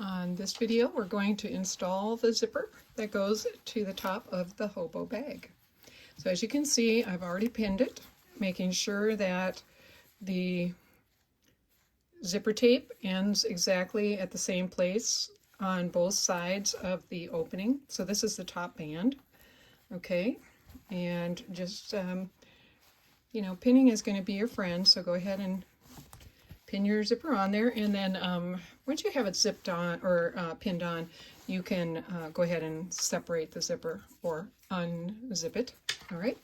On this video, we're going to install the zipper that goes to the top of the hobo bag. So as you can see, I've already pinned it, making sure that the zipper tape ends exactly at the same place on both sides of the opening. So this is the top band, okay? And just, you know, pinning is going to be your friend, so go ahead and pin your zipper on there, and then once you have it zipped on or pinned on, you can go ahead and separate the zipper or unzip it. All right,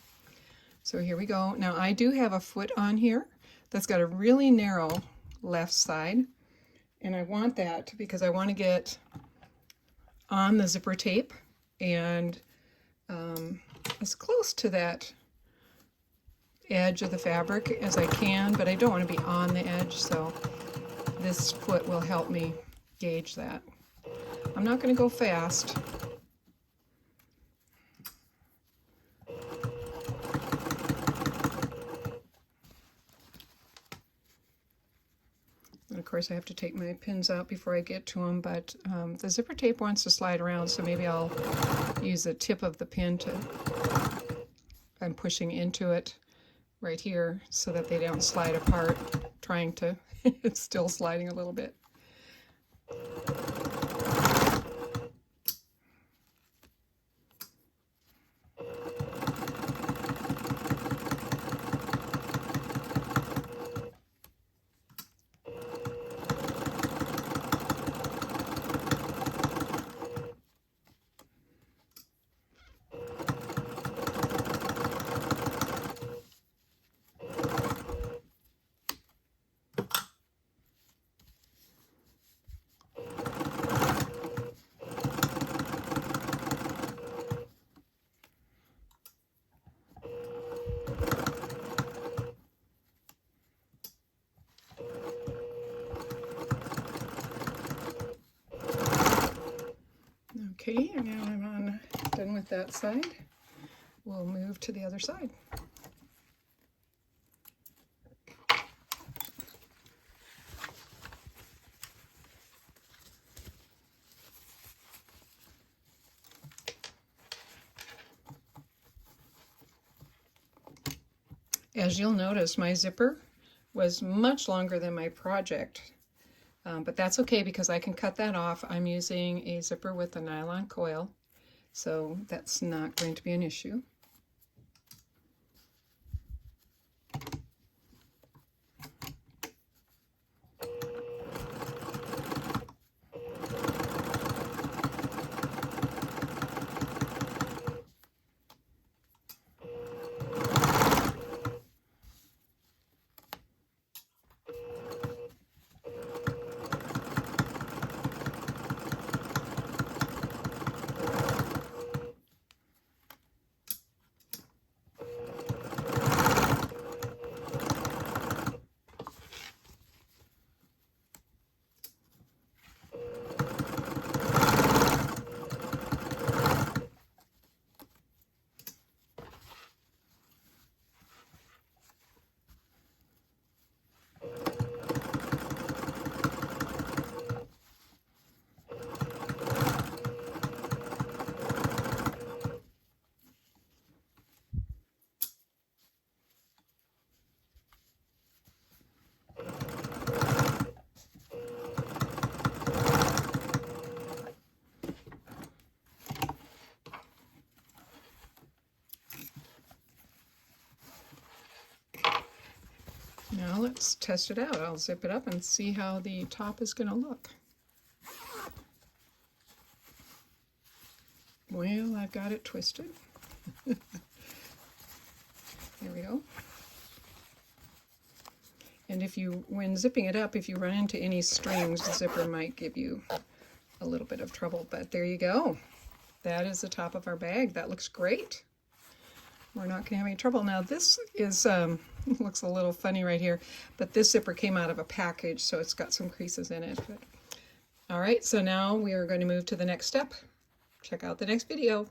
so here we go. Now I do have a foot on here that's got a really narrow left side, and I want that because I want to get on the zipper tape and as close to that edge of the fabric as I can, but I don't want to be on the edge, so this foot will help me gauge that. I'm not going to go fast. And of course I have to take my pins out before I get to them, but the zipper tape wants to slide around, so maybe I'll use the tip of the pin to, I'm pushing into it right here so that they don't slide apart, trying to, it's still sliding a little bit. Okay, and now I'm done with that side. We'll move to the other side. As you'll notice, my zipper was much longer than my project. But that's okay because I can cut that off. I'm using a zipper with a nylon coil, so that's not going to be an issue. Now let's test it out. I'll zip it up and see how the top is going to look. Well, I've got it twisted. There we go. And if you, when zipping it up, if you run into any strings, the zipper might give you a little bit of trouble, but there you go. That is the top of our bag. That looks great. We're not going to have any trouble. Now this is, looks a little funny right here, but this zipper came out of a package, so it's got some creases in it. But, all right, so now we are going to move to the next step. Check out the next video.